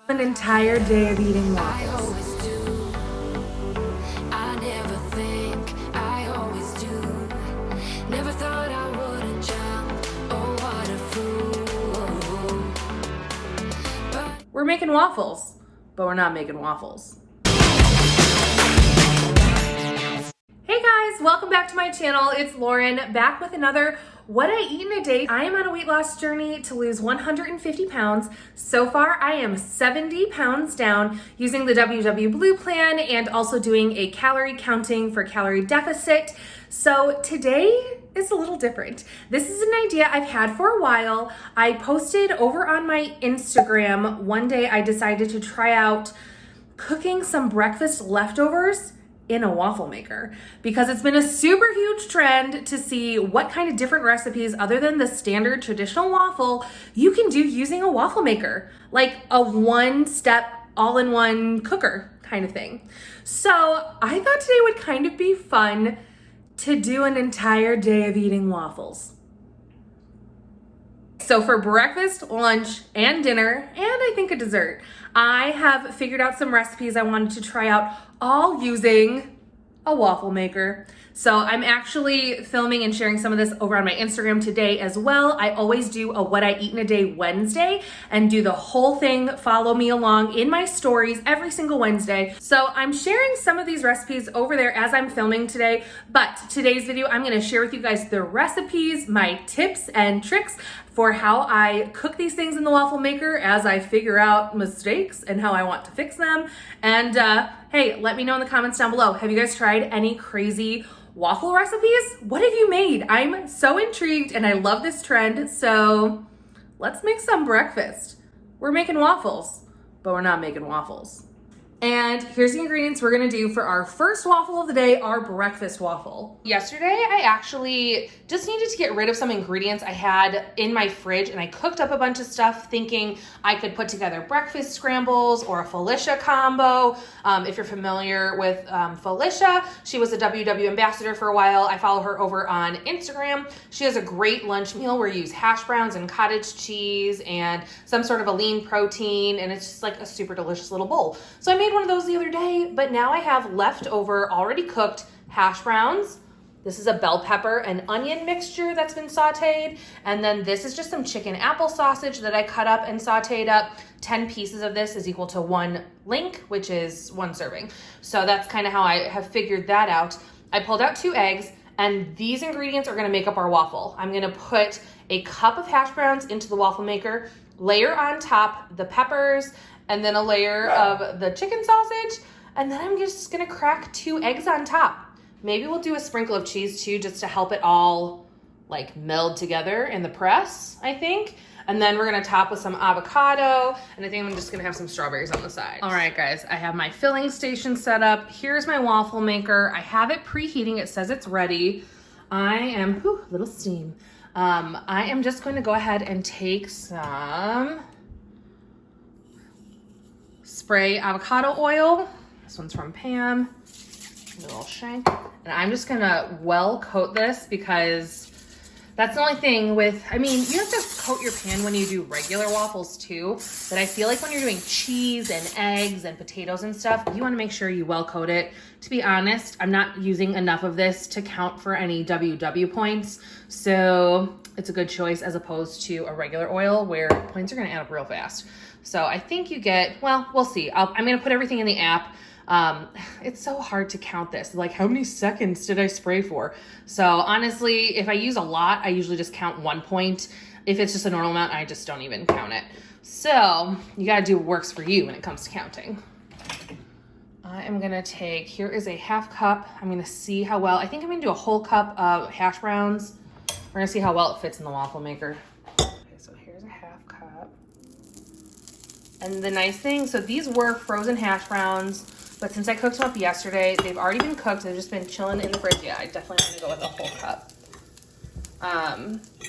An entire day of eating waffles. We're making waffles, but we're not making waffles. Hey guys, welcome back to my channel. It's Lauren, back with another What I Eat in a Day. I am on a weight loss journey to lose 150 pounds. So far, I am 70 pounds down using the WW Blue plan and also doing a calorie counting for calorie deficit. So today is a little different. This is an idea I've had for a while. I posted over on my Instagram one day. I decided to try out cooking some breakfast leftovers in a waffle maker because it's been a super huge trend to see what kind of different recipes other than the standard traditional waffle you can do using a waffle maker, like a one-step all-in-one cooker kind of thing. So I thought today would kind of be fun to do an entire day of eating waffles. So for breakfast, lunch, and dinner, and I think a dessert, I have figured out some recipes I wanted to try out, all using a waffle maker. So I'm actually filming and sharing some of this over on my Instagram today as well. I always do a What I Eat in a Day Wednesday and do the whole thing. Follow me along in my stories every single Wednesday. So I'm sharing some of these recipes over there as I'm filming today. But today's video, I'm gonna share with you guys the recipes, my tips and tricks for how I cook these things in the waffle maker as I figure out mistakes and how I want to fix them. And hey, let me know in the comments down below. Have you guys tried any crazy waffle recipes? What have you made? I'm so intrigued and I love this trend. So let's make some breakfast. We're making waffles, but we're not making waffles. And here's the ingredients we're gonna do for our first waffle of the day, our breakfast waffle. Yesterday, I actually just needed to get rid of some ingredients I had in my fridge, and I cooked up a bunch of stuff thinking I could put together breakfast scrambles or a Felicia combo. If you're familiar with Felicia, she was a WW ambassador for a while. I follow her over on Instagram. She has a great lunch meal where you use hash browns and cottage cheese and some sort of a lean protein, and it's just like a super delicious little bowl. So I made one of those the other day, but now I have leftover already cooked hash browns. This is a bell pepper and onion mixture that's been sauteed. And then this is just some chicken apple sausage that I cut up and sauteed up. 10 pieces of this is equal to 1 link, which is 1 serving. So that's kind of how I have figured that out. I pulled out 2 eggs, and these ingredients are gonna make up our waffle. I'm gonna put a cup of hash browns into the waffle maker, layer on top the peppers, and then a layer of the chicken sausage, and then I'm just gonna crack 2 eggs on top. Maybe we'll do a sprinkle of cheese too, just to help it all like meld together in the press, I think. And then we're gonna top with some avocado, and I think I'm just gonna have some strawberries on the side. All right, guys, I have my filling station set up. Here's my waffle maker. I have it preheating. It says it's ready. I am, little steam. I am just going to go ahead and take some spray avocado oil. This one's from Pam. A little shank. And I'm just gonna well coat this because that's the only thing with, I mean, you have to coat your pan when you do regular waffles too, but I feel like when you're doing cheese and eggs and potatoes and stuff, you wanna make sure you well coat it. To be honest, I'm not using enough of this to count for any WW points, so it's a good choice as opposed to a regular oil where points are gonna add up real fast. So I think you get, well, we'll see. I'm gonna put everything in the app. It's so hard to count this. Like, how many seconds did I spray for? So honestly, if I use a lot, I usually just count 1 point. If it's just a normal amount, I just don't even count it. So you gotta do what works for you when it comes to counting. I am gonna take, here is a 1/2 cup. I'm gonna see how well, I think I'm gonna do a whole cup of hash browns. We're gonna see how well it fits in the waffle maker. Okay, so here's a 1/2 cup. And the nice thing, so these were frozen hash browns, but since I cooked them up yesterday, they've already been cooked. They've just been chilling in the fridge. Yeah, I definitely want to go with a whole cup.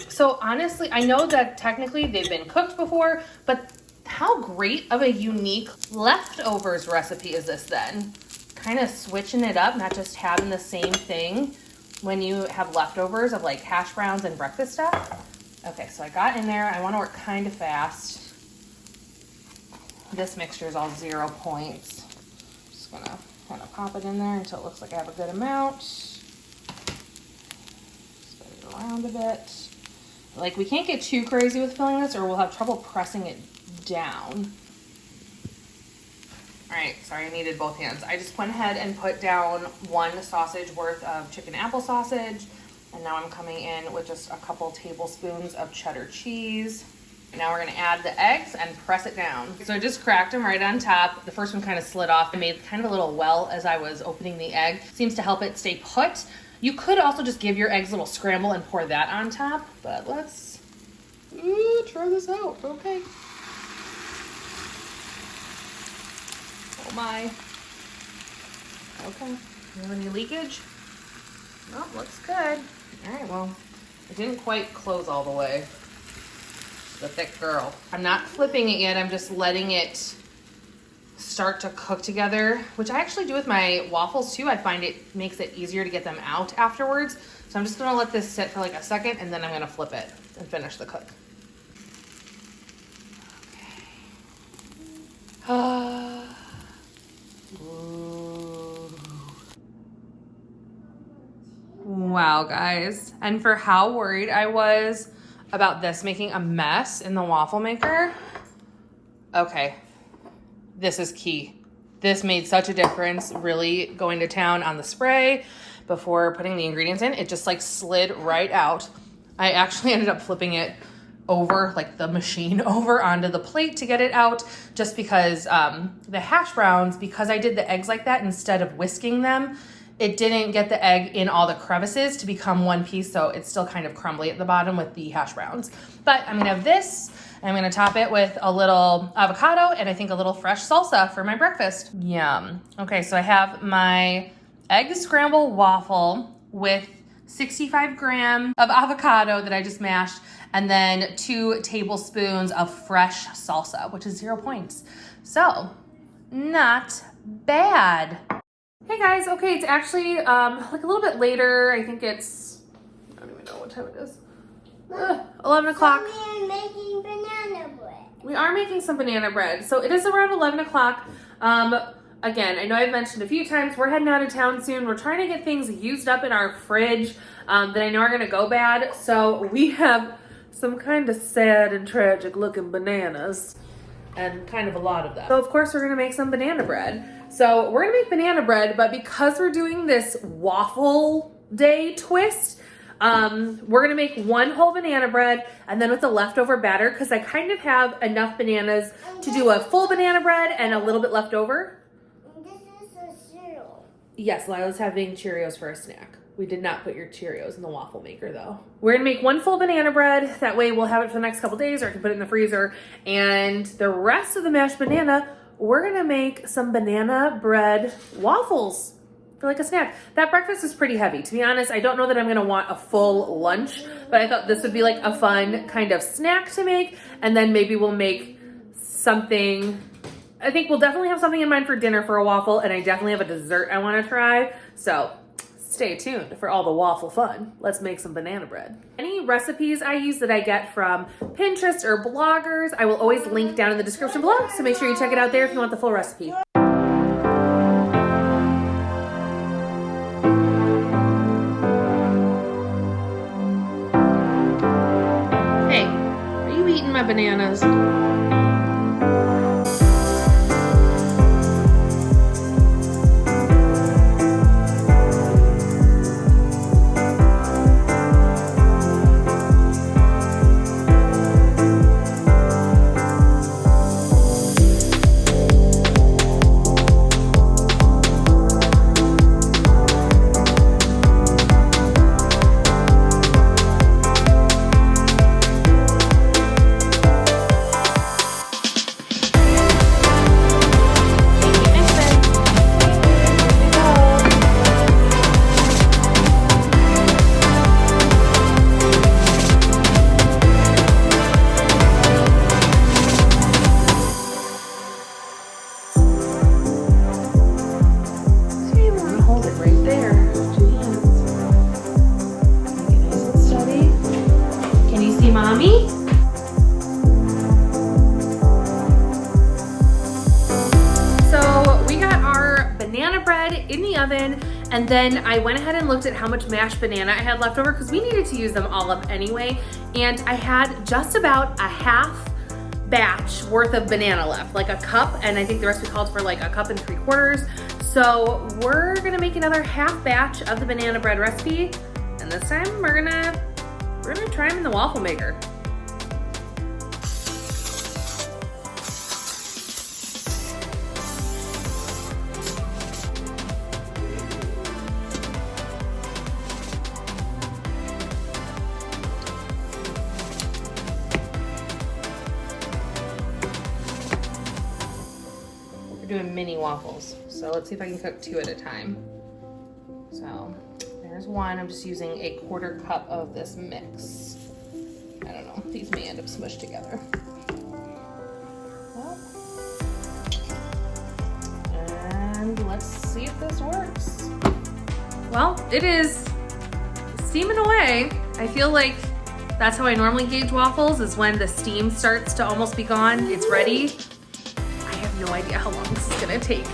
So honestly, I know that technically they've been cooked before, but how great of a unique leftovers recipe is this then? Kind of switching it up, not just having the same thing when you have leftovers of like hash browns and breakfast stuff. Okay, so I got in there. I want to work kind of fast. This mixture is all 0 points. Just gonna kind of pop it in there until it looks like I have a good amount. Spread it around a bit. Like, we can't get too crazy with filling this or we'll have trouble pressing it down. All right, sorry, I needed both hands. I just went ahead and put down 1 sausage worth of chicken apple sausage. And now I'm coming in with just a couple tablespoons of cheddar cheese. Now we're gonna add the eggs and press it down. So I just cracked them right on top. The first one kind of slid off. I made kind of a little well as I was opening the egg. Seems to help it stay put. You could also just give your eggs a little scramble and pour that on top, but let's try this out, okay. Oh my. Okay, you have any leakage? Oh, looks good. All right, well, it didn't quite close all the way. The thick girl. I'm not flipping it yet. I'm just letting it start to cook together, which I actually do with my waffles too. I find it makes it easier to get them out afterwards. So I'm just gonna let this sit for like a second and then I'm gonna flip it and finish the cook. Okay. Wow, guys. And for how worried I was about this making a mess in the waffle maker, okay, this is key. This made such a difference, really going to town on the spray before putting the ingredients in. It just like slid right out. I actually ended up flipping it over, like the machine over onto the plate to get it out, just because the hash browns, because I did the eggs like that instead of whisking them, it didn't get the egg in all the crevices to become one piece, so it's still kind of crumbly at the bottom with the hash browns. But I'm gonna have this, and I'm gonna top it with a little avocado and I think a little fresh salsa for my breakfast. Yum. Okay, so I have my egg scramble waffle with 65 grams of avocado that I just mashed, and then 2 tablespoons of fresh salsa, which is 0 points. So, not bad. Hey guys, okay, it's actually like a little bit later. I think it's, I don't even know what time it is. 11 o'clock. We are making banana bread. We are making some banana bread. So it is around 11 o'clock. Again, I know I've mentioned a few times, we're heading out of town soon. We're trying to get things used up in our fridge that I know are gonna go bad. So we have some kind of sad and tragic looking bananas and kind of a lot of them. So of course we're gonna make some banana bread. So we're gonna make banana bread, but because we're doing this waffle day twist, we're gonna make 1 whole banana bread and then with the leftover batter, because I kind of have enough bananas to do a full banana bread and a little bit left over. This is a cereal. Yes, Lila's having Cheerios for a snack. We did not put your Cheerios in the waffle maker though. We're gonna make 1 full banana bread. That way we'll have it for the next couple days, or I can put it in the freezer. And the rest of the mashed banana, we're gonna make some banana bread waffles for like a snack. That breakfast is pretty heavy. To be honest, I don't know that I'm gonna want a full lunch, but I thought this would be like a fun kind of snack to make. And then maybe we'll make something, I think we'll definitely have something in mind for dinner for a waffle, and I definitely have a dessert I wanna try. So stay tuned for all the waffle fun. Let's make some banana bread. Any recipes I use that I get from Pinterest or bloggers, I will always link down in the description below, so make sure you check it out there if you want the full recipe. Hey, are you eating my bananas? in the oven, and then I went ahead and looked at how much mashed banana I had left over because we needed to use them all up anyway, and I had just about a half batch worth of banana left, like a cup, and I think the recipe called for like a cup and 3/4. So we're gonna make another half batch of the banana bread recipe, and this time we're gonna try them in the waffle maker. Doing mini waffles. So let's see if I can cook 2 at a time. So there's one. I'm just using a 1/4 cup of this mix. I don't know, these may end up smushed together. Well, and let's see if this works. Well, it is steaming away. I feel like that's how I normally gauge waffles, is when the steam starts to almost be gone. It's ready. I have no idea how long this is gonna take.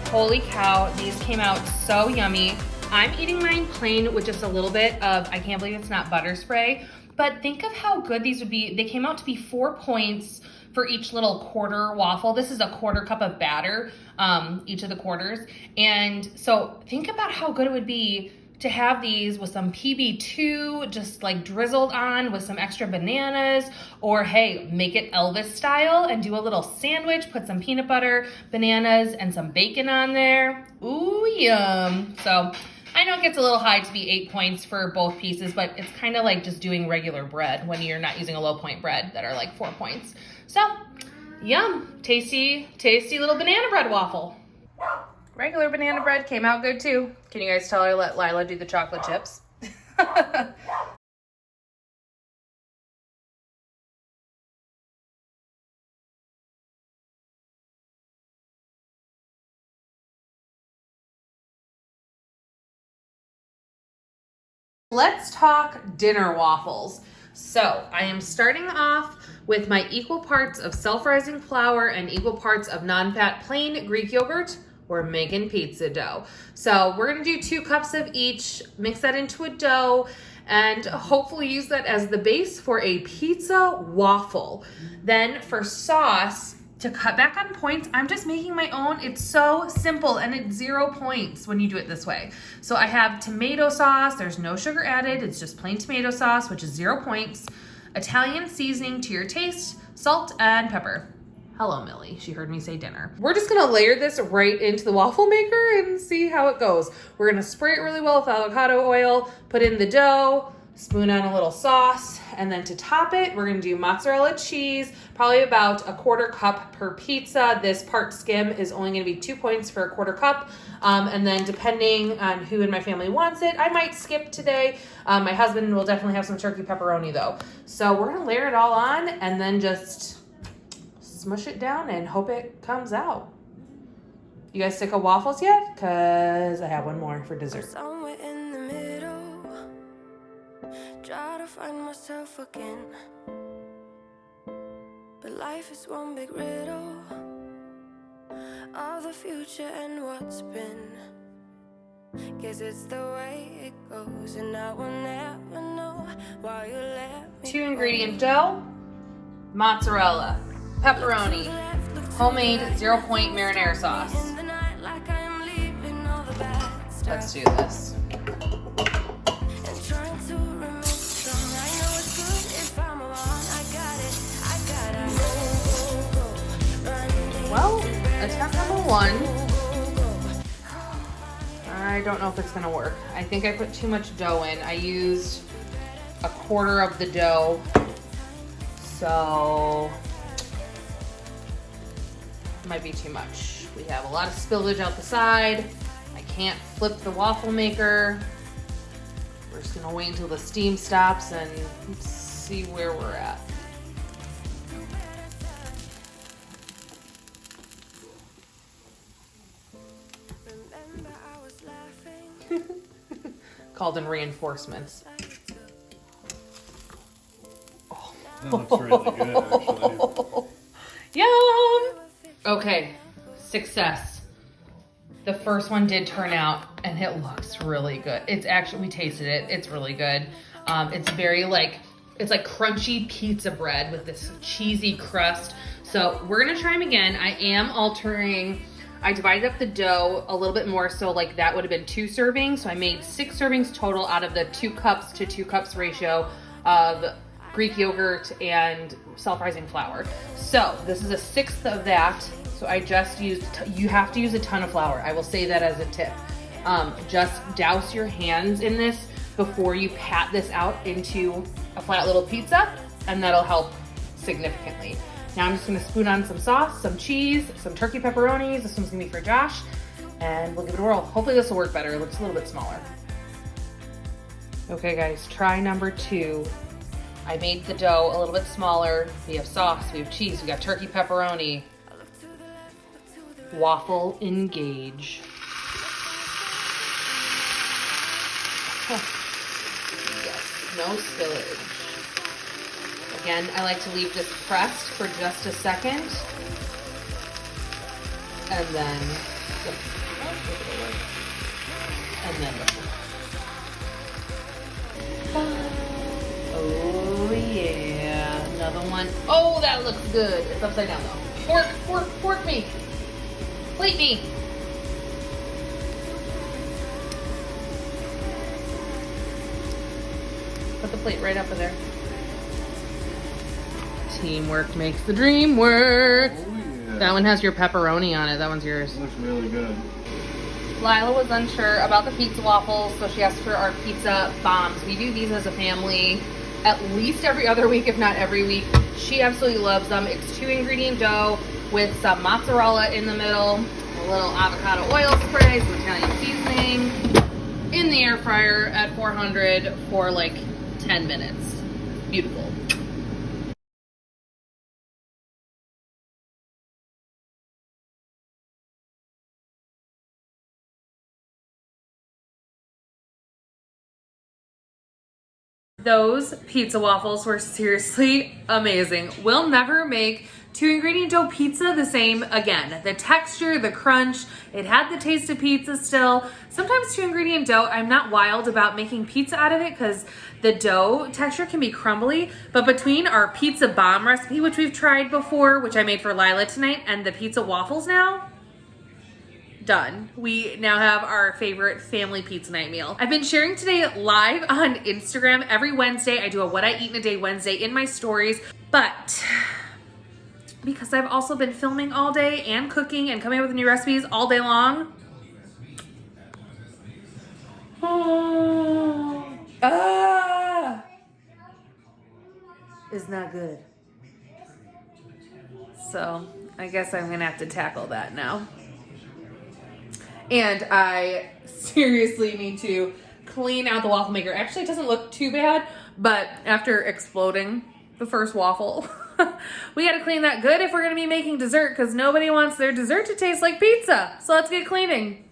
Holy cow, these came out so yummy. I'm eating mine plain with just a little bit of, I can't believe it's not butter spray, but think of how good these would be. They came out to be 4 points for each little 1/4 waffle. This is a 1/4 cup of batter, each of the quarters. And so think about how good it would be to have these with some PB2 just like drizzled on with some extra bananas, or hey, make it Elvis style and do a little sandwich, put some peanut butter, bananas, and some bacon on there. Ooh, yum. So I know it gets a little high to be 8 points for both pieces, but it's kind of like just doing regular bread when you're not using a low point bread that are like 4 points. So, yum, tasty, tasty little banana bread waffle. Regular banana bread came out good too. Can you guys tell I let Lila do the chocolate chips? Let's talk dinner waffles. So I am starting off with my equal parts of self-rising flour and equal parts of non-fat plain Greek yogurt. We're making pizza dough. So we're gonna do 2 cups of each, mix that into a dough, and hopefully use that as the base for a pizza waffle. Then for sauce, to cut back on points, I'm just making my own. It's so simple and it's 0 points when you do it this way. So I have tomato sauce, there's no sugar added, it's just plain tomato sauce, which is 0 points. Italian seasoning to your taste, salt and pepper. Hello, Millie. She heard me say dinner. We're just gonna layer this right into the waffle maker and see how it goes. We're gonna spray it really well with avocado oil, put in the dough, spoon on a little sauce, and then to top it, we're gonna do mozzarella cheese, probably about a 1/4 cup per pizza. This part skim is only gonna be 2 points for a 1/4 cup. And then depending on who in my family wants it, I might skip today. My husband will definitely have some turkey pepperoni though. So we're gonna layer it all on and then just smush it down and hope it comes out. You guys sick of waffles yet? Cause I have one more for dessert. Somewhere in the middle, try to find myself again, but life is one big riddle of the future and what's been. Guess it's the way it goes, and I will never know why you let me. 2 ingredient dough, mozzarella, pepperoni, homemade 0 point marinara sauce. Let's do this. Well, attempt number 1. I don't know if it's gonna work. I think I put too much dough in. I used a 1/4 of the dough, so might be too much. We have a lot of spillage out the side. I can't flip the waffle maker. We're just gonna wait until the steam stops and see where we're at. Called in reinforcements. That looks really good, actually. Yum! Okay, success. The first one did turn out and it looks really good. It's actually, we tasted it. It's really good. It's very it's like crunchy pizza bread with this cheesy crust. So we're gonna try them again. I am altering, I divided up the dough a little bit more, so like that would have been 2 servings. So I made 6 servings total out of the 2 cups to 2 cups ratio of Greek yogurt and self-rising flour. So this is a 1/6 of that. So I just used, you have to use a ton of flour. I will say that as a tip. Just douse your hands in this before you pat this out into a flat little pizza, and that'll help significantly. Now I'm just gonna spoon on some sauce, some cheese, some turkey pepperonis. This one's gonna be for Josh, and we'll give it a whirl. Hopefully this will work better. It looks a little bit smaller. Okay guys, try number 2. I made the dough a little bit smaller. We have sauce, we have cheese, we got turkey pepperoni. Waffle engage. Yes, no spillage. Again, I like to leave this pressed for just a second. And then, oh yeah, another one. Oh, that looks good. It's upside down though. Fork me. Plate me. Put the plate right up in there. Teamwork makes the dream work. Oh, yeah. That one has your pepperoni on it. That one's yours. Looks really good. Lila was unsure about the pizza waffles, so she asked for our pizza bombs. We do these as a family at least every other week, if not every week. She absolutely loves them. It's 2-ingredient dough with some mozzarella in the middle, a little avocado oil spray, some Italian seasoning, in the air fryer at 400 for like 10 minutes. Beautiful. Those pizza waffles were seriously amazing. We'll never make 2-ingredient dough pizza the same again. The texture, the crunch, it had the taste of pizza still. Sometimes 2-ingredient dough, I'm not wild about making pizza out of it because the dough texture can be crumbly, but between our pizza bomb recipe, which we've tried before, which I made for Lila tonight, and the pizza waffles now, done. We now have our favorite family pizza night meal. I've been sharing today live on Instagram every Wednesday. I do a What I Eat in a Day Wednesday in my stories, but because I've also been filming all day and cooking and coming up with new recipes all day long, is not good. So I guess I'm gonna have to tackle that now. And I seriously need to clean out the waffle maker. Actually, it doesn't look too bad, but after exploding the first waffle, we gotta clean that good if we're gonna be making dessert, because nobody wants their dessert to taste like pizza. So let's get cleaning.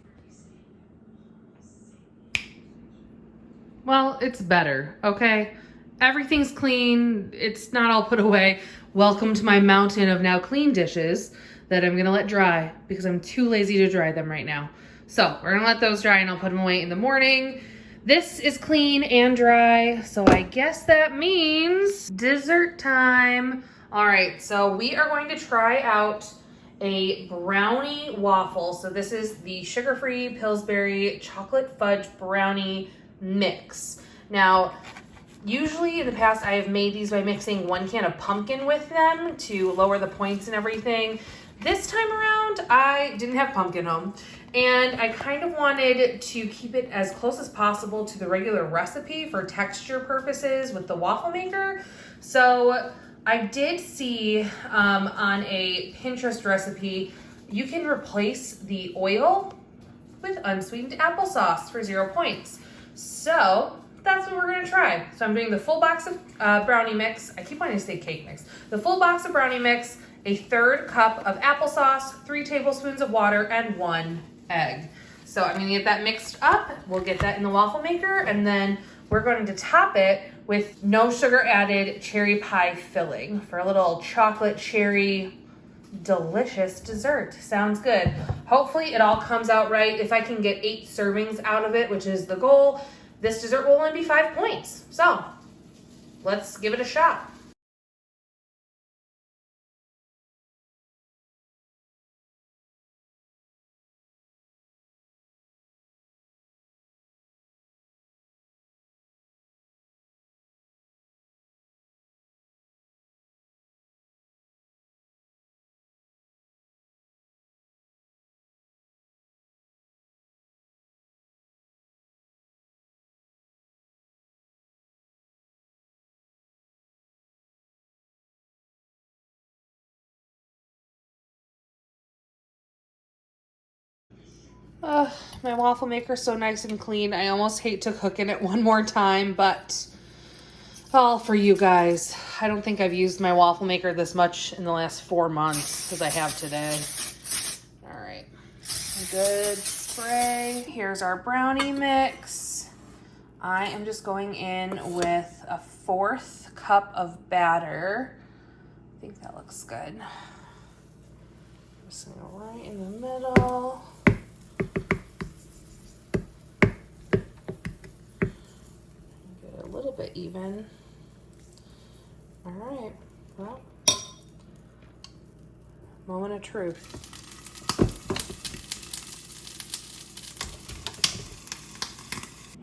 Well, it's better, okay? Everything's clean. It's not all put away. Welcome to my mountain of now clean dishes that I'm gonna let dry because I'm too lazy to dry them right now. So we're gonna let those dry and I'll put them away in the morning. This is clean and dry, so I guess that means dessert time. All right, so we are going to try out a brownie waffle. So this is the sugar-free Pillsbury chocolate fudge brownie mix. Now, usually in the past I have made these by mixing 1 can of pumpkin with them to lower the points and everything. This time around, I didn't have pumpkin home, and I kind of wanted to keep it as close as possible to the regular recipe for texture purposes with the waffle maker. So I did see on a Pinterest recipe, you can replace the oil with unsweetened applesauce for 0 points. So that's what we're gonna try. So I'm doing the full box of brownie mix. I keep wanting to say cake mix. The full box of brownie mix, a 1/3 cup of applesauce, 3 tablespoons of water, and 1 egg. So I'm gonna get that mixed up. We'll get that in the waffle maker, and then we're going to top it with no sugar added cherry pie filling for a little chocolate cherry delicious dessert. Sounds good. Hopefully it all comes out right. If I can get 8 servings out of it, which is the goal, this dessert will only be 5 points. So let's give it a shot. My waffle maker's so nice and clean. I almost hate to cook in it one more time, but all for you guys. I don't think I've used my waffle maker this much in the last 4 months as I have today. All right, a good spray. Here's our brownie mix. I am just going in with a 1/4 cup of batter. I think that looks good. Just gonna go right in the middle. Get it a little bit even. All right, well, moment of truth.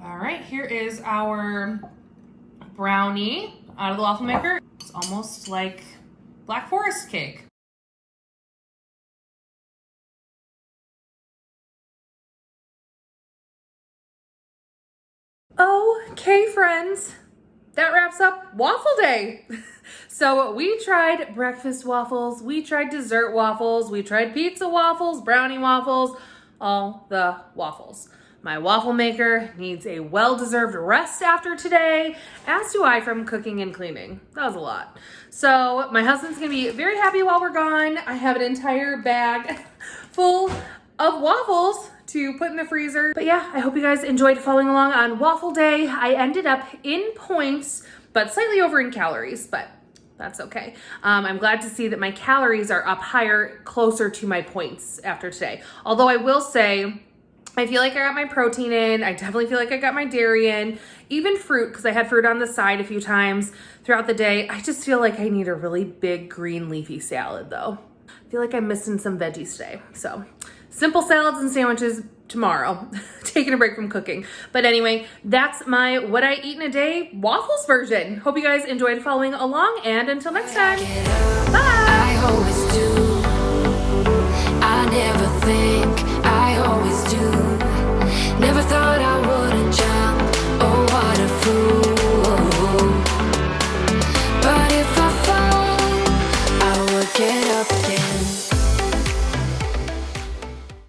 All right, here is our brownie out of the waffle maker. It's almost like Black Forest cake. Okay, friends, that wraps up waffle day. So we tried breakfast waffles, we tried dessert waffles, we tried pizza waffles, brownie waffles, all the waffles. My waffle maker needs a well-deserved rest after today, as do I from cooking and cleaning. That was a lot. So my husband's gonna be very happy while we're gone. I have an entire bag full of waffles to put in the freezer. But yeah, I hope you guys enjoyed following along on waffle day. I ended up in points, but slightly over in calories, but that's okay. I'm glad to see that my calories are up higher, closer to my points after today. Although I will say, I feel like I got my protein in. I definitely feel like I got my dairy in. Even fruit, because I had fruit on the side a few times throughout the day. I just feel like I need a really big green leafy salad though. I feel like I'm missing some veggies today. So simple salads and sandwiches tomorrow. Taking a break from cooking. But anyway, that's my what I eat in a day waffles version. Hope you guys enjoyed following along, and until next time, bye!